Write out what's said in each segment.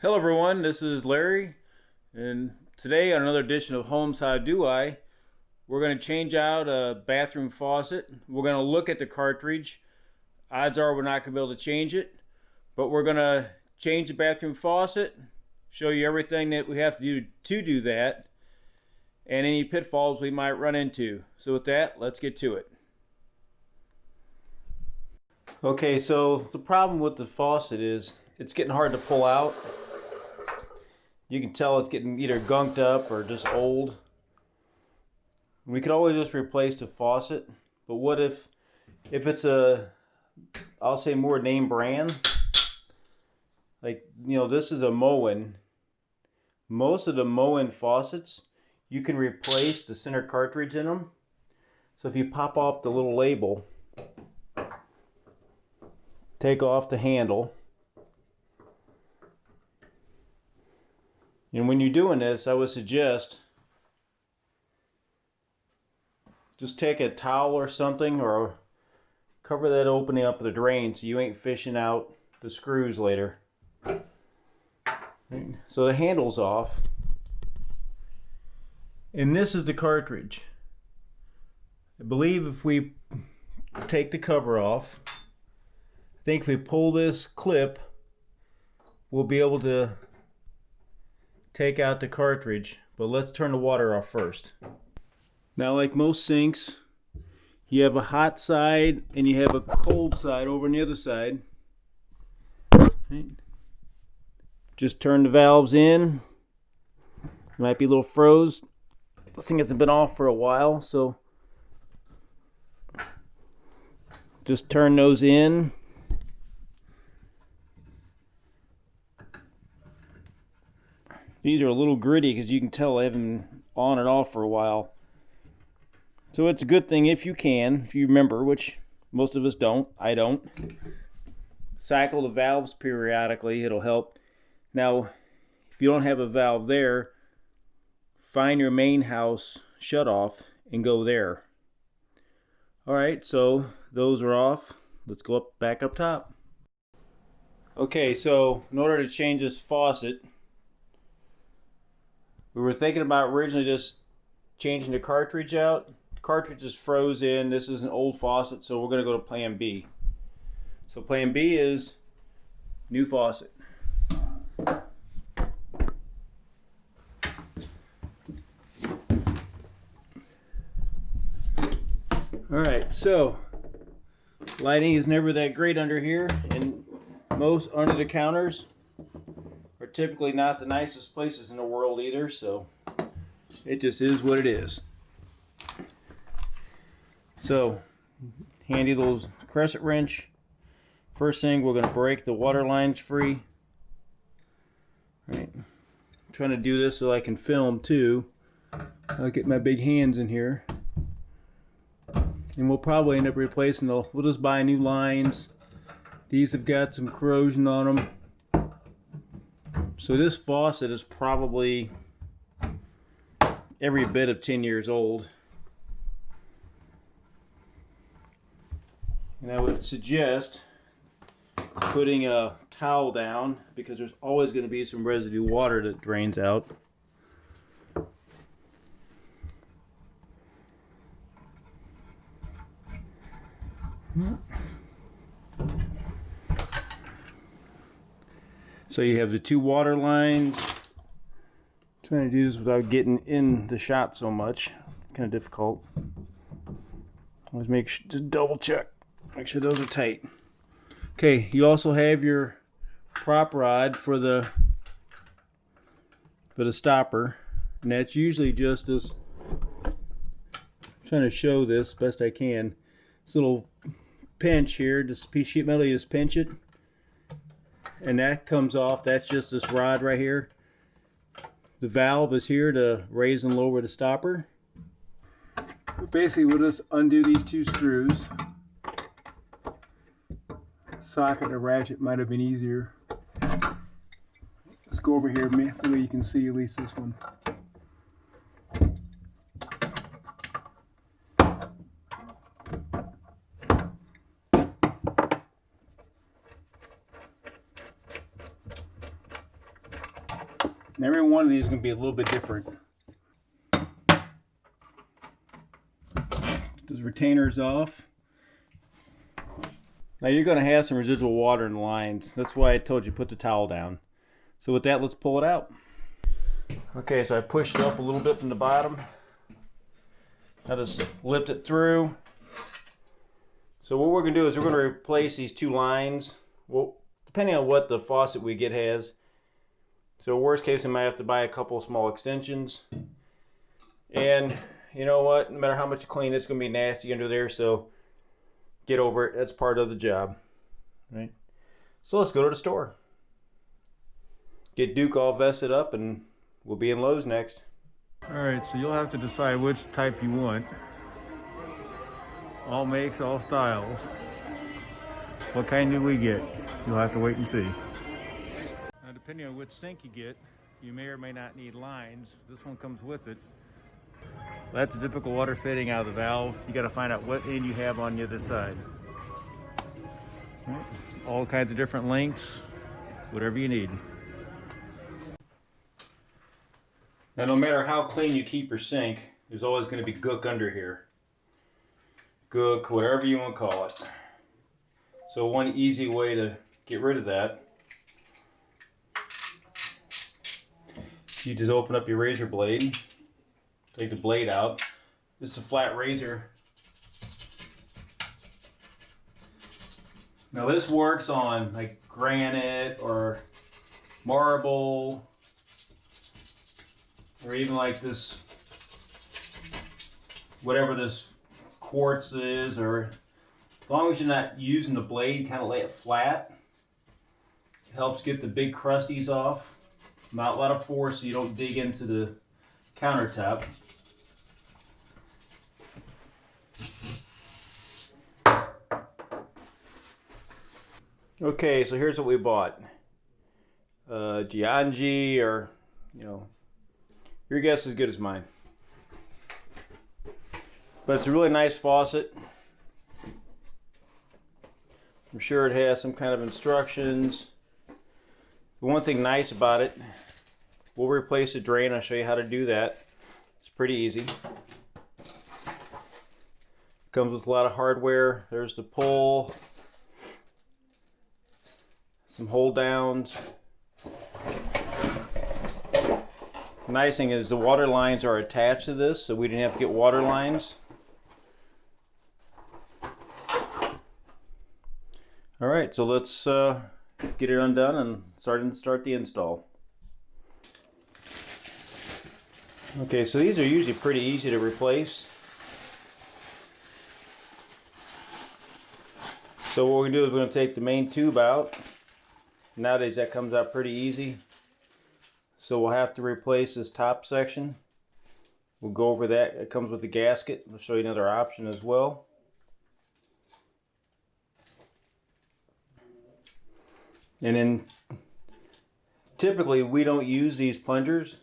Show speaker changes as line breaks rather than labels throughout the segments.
Hello everyone, this is Larry, and today on another edition of Homes How Do I, we're going to change out a bathroom faucet. We're going to look at the cartridge. Odds are we're not going to be able to change it, but we're going to change the bathroom faucet, show you everything that we have to do that, and any pitfalls we might run into. So with that, let's get to it. Okay, so the problem with the faucet is it's getting hard to pull out. You can tell it's getting either gunked up or just old. We could always just replace the faucet, but what if it's a, I'll say more name brand, like, this is a Moen. Most of the Moen faucets, you can replace the center cartridge in them. So if you pop off the little label, take off the handle, and when you're doing this, I would suggest just take a towel or something, or cover that opening up of the drain so you ain't fishing out the screws later. So the handle's off, and this is the cartridge. I believe if we take the cover off, I think if we pull this clip, we'll be able to take out the cartridge. But let's turn the water off first. Now, like most sinks, you have a hot side and you have a cold side over on the other side. Right. Just turn the valves in. It might be a little froze. This thing hasn't been off for a while, so just turn those in. These are a little gritty because you can tell I haven't been on and off for a while. So it's a good thing if you remember, which most of us don't. I don't. Cycle the valves periodically. It'll help. Now, if you don't have a valve there, find your main house shutoff and go there. Alright, so those are off. Let's go back up top. Okay, so in order to change this faucet, we were thinking about originally just changing the cartridge out. The cartridge is frozen. This is an old faucet, so we're going to go to plan B. So plan B is new faucet. Alright, so lighting is never that great under here, and most under the counters are typically not the nicest places in the world either, so it just is what it is. So, handy little crescent wrench. First thing, we're going to break the water lines free. Right. I'm trying to do this so I can film too. I'll get my big hands in here. And we'll probably end up replacing we'll just buy new lines. These have got some corrosion on them. So this faucet is probably every bit of 10 years old. And I would suggest putting a towel down because there's always going to be some residue water that drains out. So you have the two water lines. I'm trying to do this without getting in the shot so much. It's kind of difficult. Always just double check. Make sure those are tight. Okay, you also have your prop rod for the stopper, and that's usually just this. I'm trying to show this best I can. This little pinch here, this piece of sheet metal, you just pinch it, and that comes off. That's just this rod right here. The valve is here to raise and lower the stopper. But basically, we'll just undo these two screws. Socket or ratchet might have been easier. Let's go over here so you can see at least this one. And every one of these is going to be a little bit different. Those retainers off. Now you're going to have some residual water in the lines. That's why I told you put the towel down. So with that, let's pull it out. Okay, so I pushed it up a little bit from the bottom. I just lift it through. So what we're going to do is we're going to replace these two lines. Well, depending on what the faucet we get has. So worst case, I might have to buy a couple of small extensions. And you know what? No matter how much you clean, it's going to be nasty under there. So get over it. That's part of the job. Right? So let's go to the store. Get Duke all vested up and we'll be in Lowe's next. Alright, so you'll have to decide which type you want. All makes, all styles. What kind do we get? You'll have to wait and see. Now depending on which sink you get, you may or may not need lines. This one comes with it. That's a typical water fitting out of the valve. You got to find out what end you have on the other side. All kinds of different lengths, whatever you need. Now no matter how clean you keep your sink, there's always going to be gook under here. Gook, whatever you want to call it. So one easy way to get rid of that, you just open up your razor blade, take the blade out. This is a flat razor. Now this works on like granite or marble, or even like this, whatever this quartz is, or as long as you're not using the blade, kind of lay it flat. It helps get the big crusties off. Not a lot of force so you don't dig into the countertop. Okay, so here's what we bought. Gianji, or, you know, your guess is as good as mine. But it's a really nice faucet. I'm sure it has some kind of instructions. The one thing nice about it, we'll replace the drain. I'll show you how to do that. It's pretty easy. Comes with a lot of hardware. There's the pull, some hold downs. The nice thing is the water lines are attached to this, so we didn't have to get water lines. Alright, so let's get it undone and start the install. Okay, so these are usually pretty easy to replace. So what we're going to do is we're going to take the main tube out. Nowadays that comes out pretty easy. So we'll have to replace this top section. We'll go over that. It comes with the gasket. We'll show you another option as well. And then typically we don't use these plungers.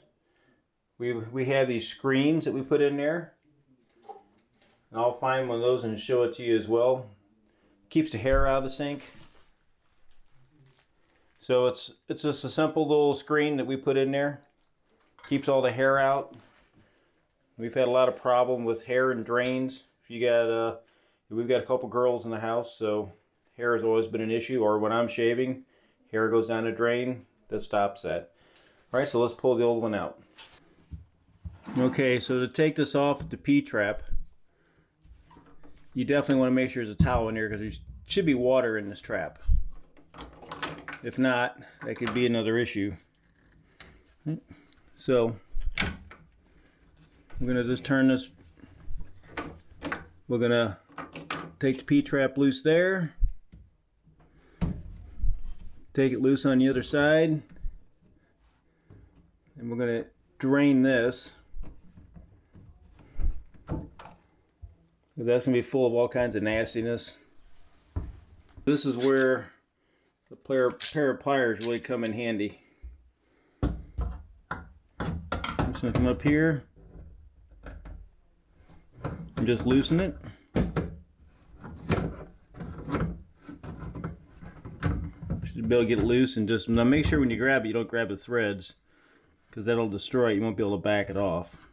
We have these screens that we put in there. And I'll find one of those and show it to you as well. Keeps the hair out of the sink. So it's just a simple little screen that we put in there. Keeps all the hair out. We've had a lot of problem with hair and drains. If you got we've got a couple girls in the house, so hair has always been an issue. Or when I'm shaving, hair goes down the drain. That stops that. All right, so let's pull the old one out. Okay, so to take this off the P-trap, you definitely want to make sure there's a towel in there because there should be water in this trap. If not, that could be another issue. So I'm gonna just turn this. We're gonna take the P-trap loose there. Take it loose on the other side. And we're gonna drain this. That's gonna be full of all kinds of nastiness. This is where the pair of pliers really come in handy. I'm just gonna come up here and just loosen it. Should be able to get it loose, and just now make sure when you grab it, you don't grab the threads. because that'll destroy it. You won't be able to back it off.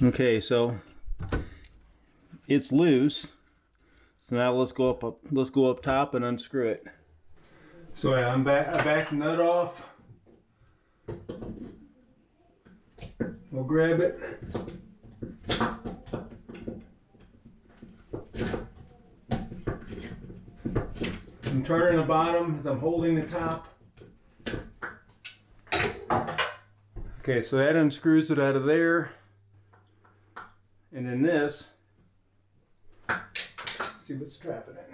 Okay, so it's loose. So now let's go up top and unscrew it. So yeah, I backed the nut off. We'll grab it. I'm turning the bottom as I'm holding the top. Okay, so that unscrews it out of there. And then this, see what's strapping it.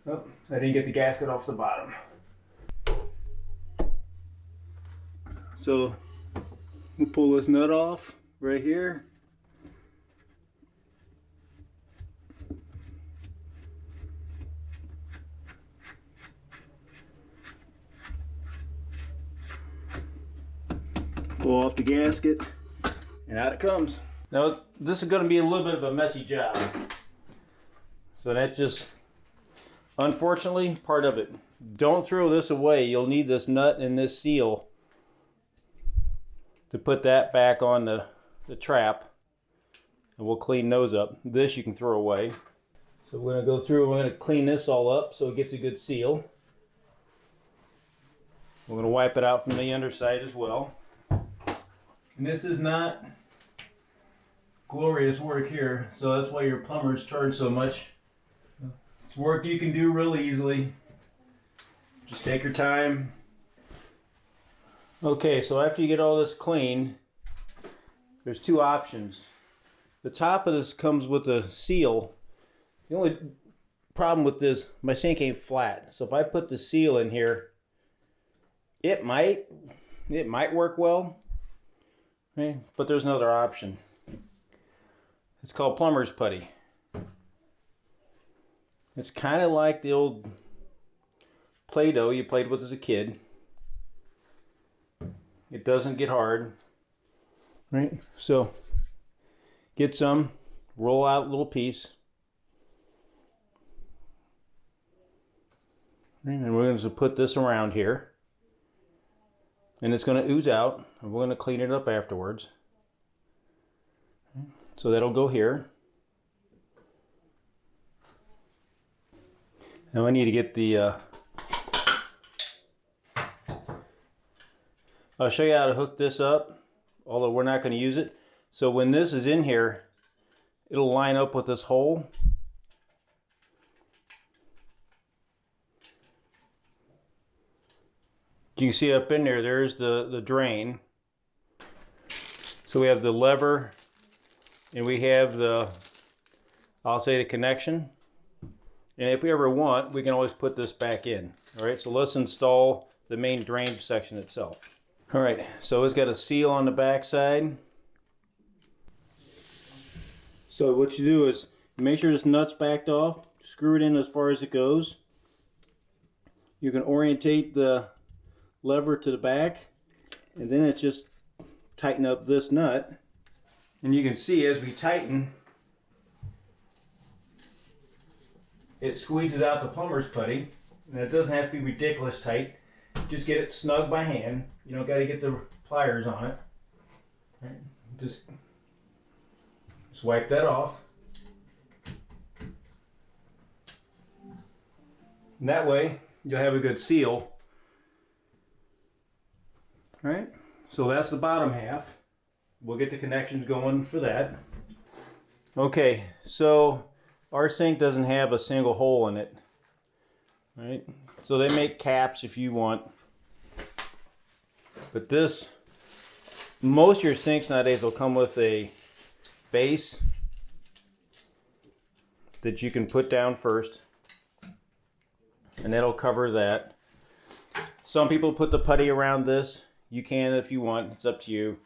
Oh, I didn't get the gasket off the bottom. So we'll pull this nut off right here. Pull off the gasket, and out it comes. Now, this is going to be a little bit of a messy job. So that's just, unfortunately, part of it. Don't throw this away. You'll need this nut and this seal to put that back on the trap. And we'll clean those up. This you can throw away. So we're going to go through, we're going to clean this all up so it gets a good seal. We're going to wipe it out from the underside as well. And this is not glorious work here, so that's why your plumbers charge so much. It's work you can do really easily. Just take your time. Okay, so after you get all this clean, there's two options. The top of this comes with a seal. The only problem with this, my sink ain't flat, so if I put the seal in here, it might work well. Okay, but there's another option. It's called plumber's putty. It's kind of like the old Play-Doh you played with as a kid. It doesn't get hard. Right? So get some, roll out a little piece. And we're going to put this around here. And it's going to ooze out, and we're going to clean it up afterwards. So that'll go here. Now I need to get the, I'll show you how to hook this up, although we're not going to use it. So when this is in here, it'll line up with this hole. You can see up in there, there's the drain. So we have the lever, and we have the, I'll say the connection. And if we ever want, we can always put this back in. All right, so let's install the main drain section itself. All right, so it's got a seal on the back side. So what you do is make sure this nut's backed off, screw it in as far as it goes. You can orientate the lever to the back, and then it's just tighten up this nut. And you can see as we tighten, it squeezes out the plumber's putty. And it doesn't have to be ridiculous tight. Just get it snug by hand. You don't got to get the pliers on it. Right? Just wipe that off. And that way you'll have a good seal. All right, so that's the bottom half. We'll get the connections going for that. Okay, so our sink doesn't have a single hole in it. All right, so they make caps if you want. But this, most of your sinks nowadays will come with a base that you can put down first. And that'll cover that. Some people put the putty around this. You can if you want, it's up to you.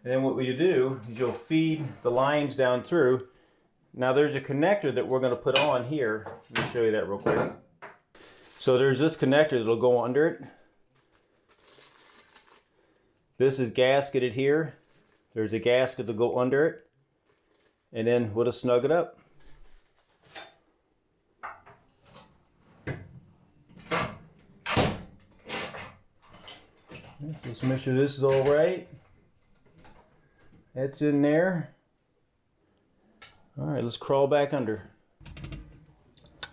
And then what you do is you'll feed the lines down through. Now there's a connector that we're going to put on here. Let me show you that real quick. So there's this connector that'll go under it. This is gasketed here. There's a gasket that'll go under it. and then we'll just snug it up. Let's make sure this is all right. That's in there. All right, let's crawl back under.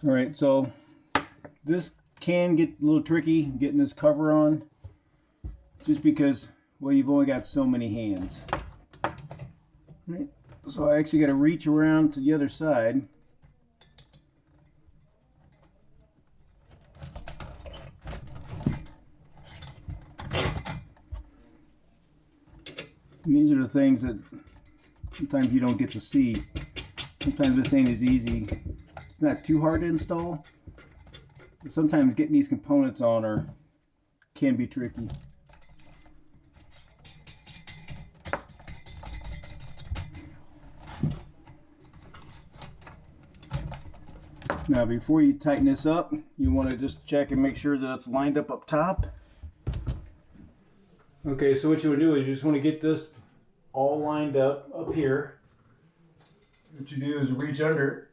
All right, so this can get a little tricky getting this cover on, just because, well, you've only got so many hands. All right, so I actually got to reach around to the other side. And these are the things that sometimes you don't get to see. Sometimes this ain't as easy. It's not too hard to install. But sometimes getting these components on can be tricky. Now before you tighten this up, you want to just check and make sure that it's lined up top. Okay, so what you want to do is you just want to get this all lined up here. What you do is reach under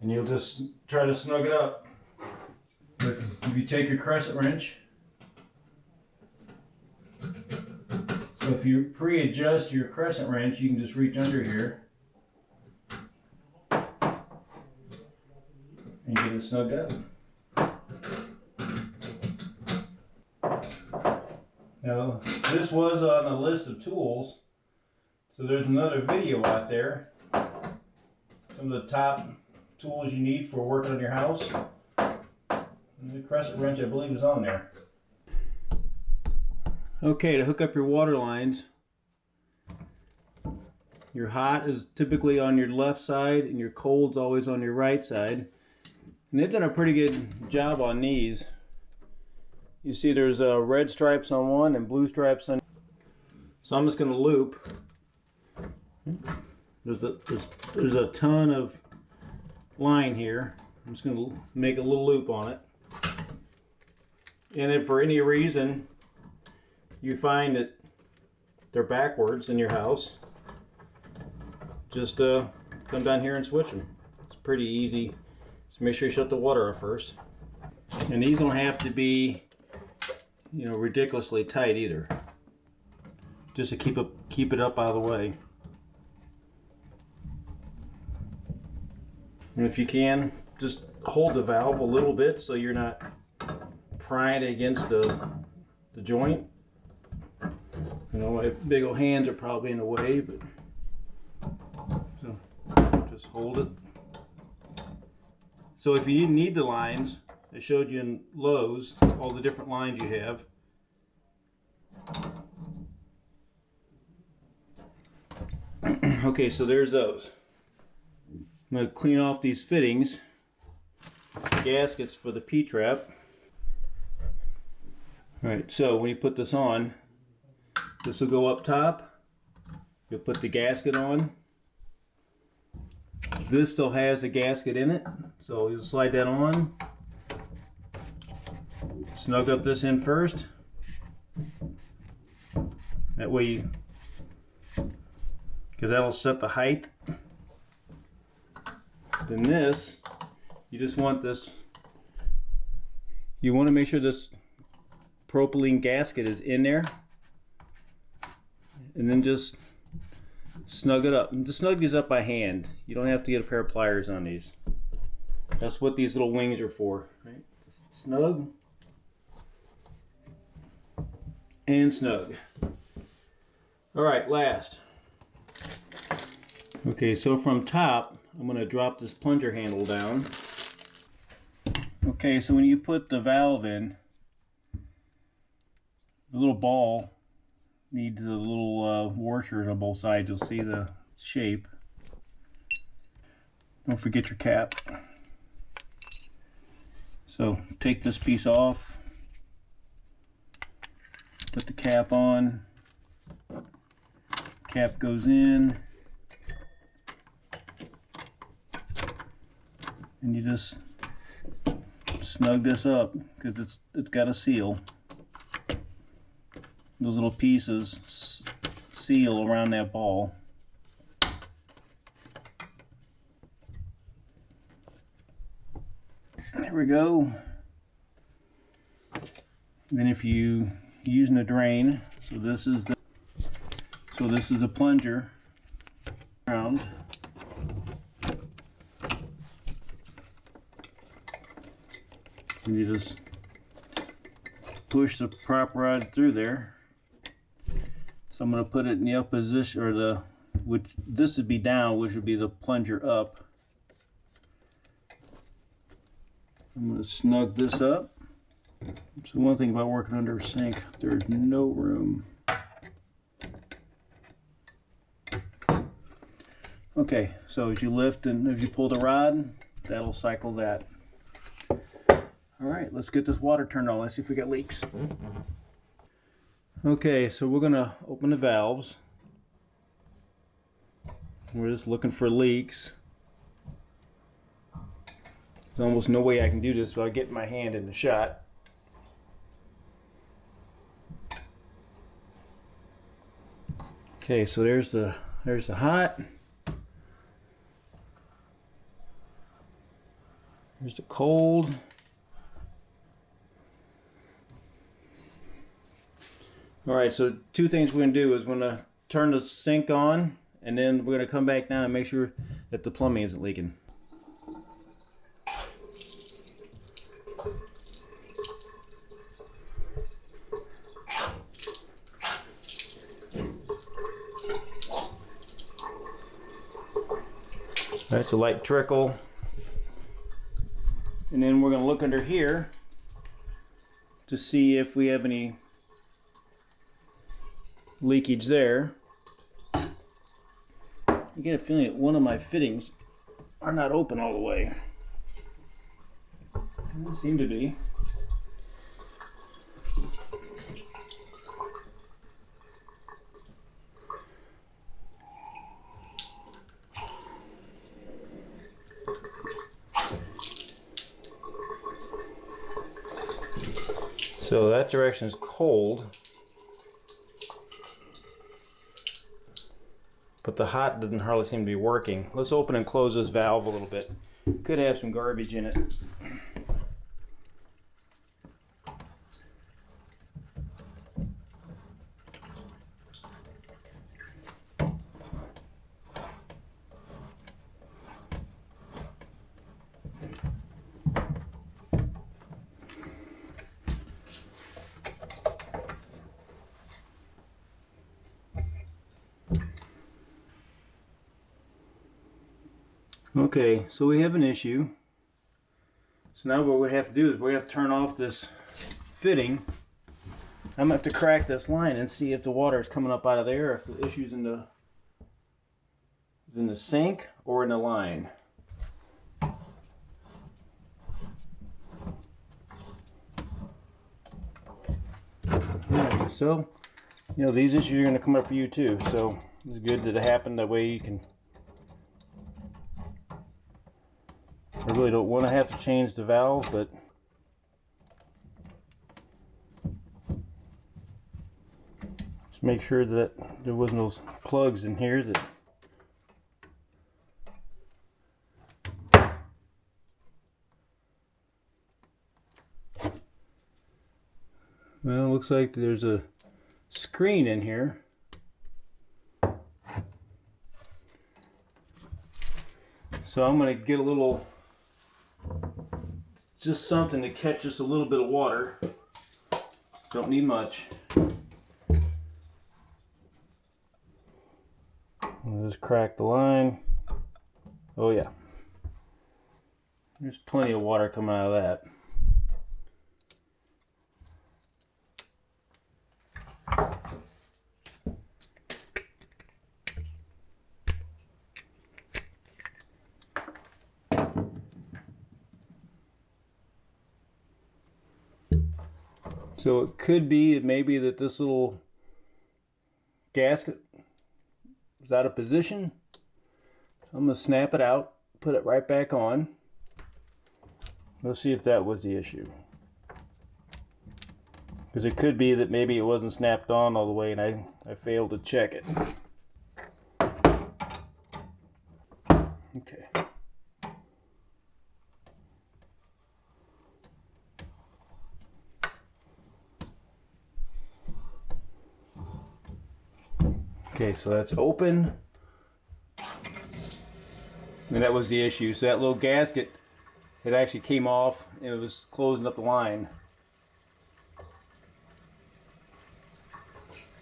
and you'll just try to snug it up. If you take your crescent wrench, so if you pre-adjust your crescent wrench, you can just reach under here and get it snugged up. Now, this was on a list of tools, so there's another video out there. Some of the top tools you need for working on your house. And the crescent wrench, I believe, is on there. Okay, to hook up your water lines, your hot is typically on your left side and your cold's always on your right side. And they've done a pretty good job on these. You see there's red stripes on one and blue stripes on. So I'm just going to loop. There's a ton of line here. I'm just going to make a little loop on it. And if for any reason you find that they're backwards in your house, just come down here and switch them. It's pretty easy. Just make sure you shut the water off first. And these don't have to be, you know, ridiculously tight either. Just to keep it up out of the way. And if you can, just hold the valve a little bit so you're not prying against the joint. You know, my big old hands are probably in the way, but so just hold it. So if you need the lines, I showed you in Lowe's all the different lines you have. Okay, so there's those. I'm going to clean off these fittings, gaskets for the P-trap. Alright, so when you put this on, this will go up top. You'll put the gasket on. This still has a gasket in it, so you'll slide that on. Snug up this end first. That way you, because that'll set the height. Then this, you just want this, you want to make sure this propylene gasket is in there, and then just snug it up. And just snug these up by hand. You don't have to get a pair of pliers on these. That's what these little wings are for, right? Just snug and snug. All right, last. Okay, so from top, I'm going to drop this plunger handle down. Okay, so when you put the valve in, the little ball needs a little washer on both sides. You'll see the shape. Don't forget your cap. So take this piece off, put the cap on, cap goes in, and you just snug this up because it's got a seal. Those little pieces seal around that ball. There we go. Then if you using a drain, so this is the plunger around. And you just push the prop rod through there. So I'm going to put it in the up position, or which this would be down, which would be the plunger up. I'm going to snug this up. So one thing about working under a sink, there's no room. Okay, so as you lift and if you pull the rod, that'll cycle that. All right, let's get this water turned on. Let's see if we got leaks. Okay, so we're gonna open the valves. We're just looking for leaks. There's almost no way I can do this without getting my hand in the shot. Okay, so there's the hot. There's the cold. All right, so two things we're gonna do is we're gonna turn the sink on, and then we're gonna come back down and make sure that the plumbing isn't leaking. That's a light trickle. And then we're going to look under here to see if we have any leakage there. I get a feeling that one of my fittings are not open all the way. They seem to be. So that direction is cold, but the hot doesn't hardly seem to be working. Let's open and close this valve a little bit. Could have some garbage in it. Okay, so we have an issue. So now what we have to do is we have to turn off this fitting. I'm gonna have to crack this line and see if the water is coming up out of there, or if the issue's in the sink or in the line. Right, so you know these issues are going to come up for you too. So it's good that it happened. That way you can. I really don't want to have to change the valve, but just make sure that there wasn't those plugs in here that well, looks like there's a screen in here. So I'm going to get a little, just something to catch just a little bit of water. Don't need much. I'll just crack the line. Oh yeah. There's plenty of water coming out of that. So it could be maybe that this little gasket is out of position. So I'm going to snap it out, put it right back on. Let's see if that was the issue. Because it could be that maybe it wasn't snapped on all the way and I failed to check it. Okay. Okay, so that's open. And that was the issue. So that little gasket, it actually came off and it was closing up the line.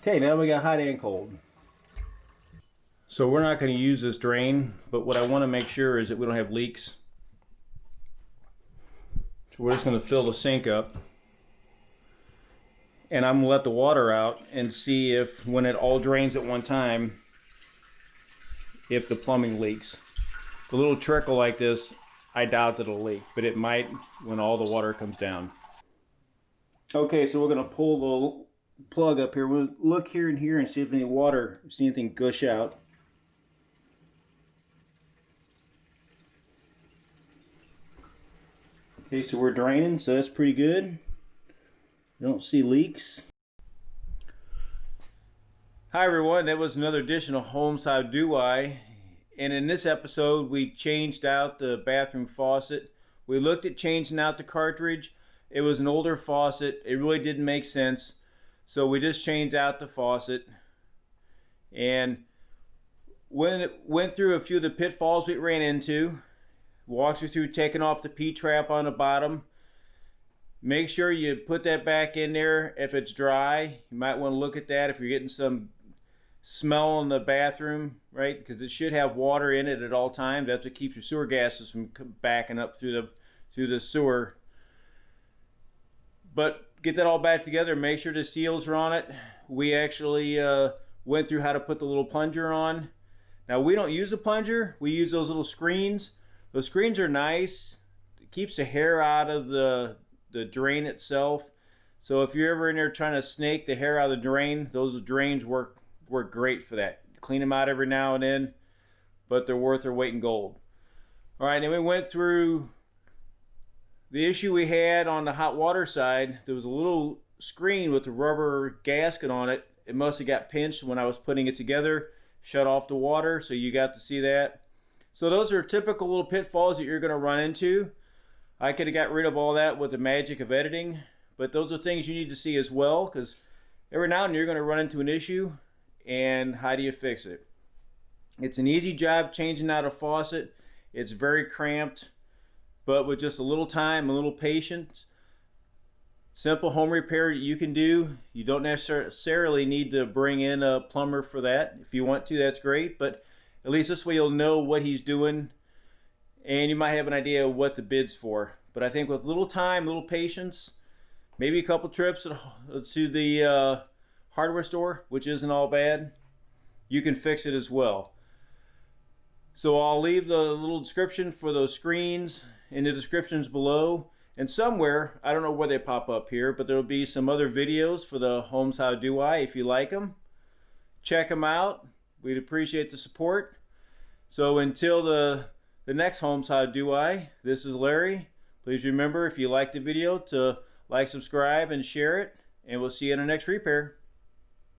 Okay, now we got hot and cold. So we're not going to use this drain, but what I want to make sure is that we don't have leaks. So we're just going to fill the sink up. And I'm going to let the water out and see if, when it all drains at one time, if the plumbing leaks. A little trickle like this, I doubt that it'll leak, but it might when all the water comes down. Okay, so we're going to pull the plug up here. We'll look here and here and see if any water, see anything gush out. Okay, so we're draining, so that's pretty good. Don't see leaks. Hi everyone, that was another edition of Homes How Do I. And in this episode we changed out the bathroom faucet. We looked at changing out the cartridge. It was an older faucet. It really didn't make sense. So we just changed out the faucet. And when it went through a few of the pitfalls we ran into, walks you through taking off the P-trap on the bottom. Make sure you put that back in there if it's dry. You might want to look at that if you're getting some smell in the bathroom, right? Because it should have water in it at all times. That's what keeps your sewer gases from backing up through the sewer. But get that all back together. Make sure the seals are on it. We actually went through how to put the little plunger on. Now we don't use a plunger. We use those little screens. Those screens are nice. It keeps the hair out of the drain itself. So if you're ever in there trying to snake the hair out of the drain, those drains work great for that. Clean them out every now and then, but they're worth their weight in gold. All right, then we went through the issue we had on the hot water side. There was a little screen with a rubber gasket on it. It must have got pinched when I was putting it together, shut off the water, so you got to see that. So those are typical little pitfalls that you're going to run into. I could have got rid of all that with the magic of editing, but those are things you need to see as well, because every now and then you're going to run into an issue, and how do you fix it? It's an easy job changing out a faucet. It's very cramped, but with just a little time, a little patience, simple home repair you can do. You don't necessarily need to bring in a plumber for that. If you want to, that's great, but at least this way you'll know what he's doing, and you might have an idea of what the bid's for. But I think with little time, little patience, maybe a couple trips to the hardware store, which isn't all bad, you can fix it as well. So I'll leave the little description for those screens in the descriptions below. And somewhere, I don't know where they pop up here, but there'll be some other videos for the Homes How Do I if you like them. Check them out. We'd appreciate the support. So until the next Homes How Do I, this is Larry. Please remember, if you like the video, to like, subscribe, and share it. And we'll see you in our next repair.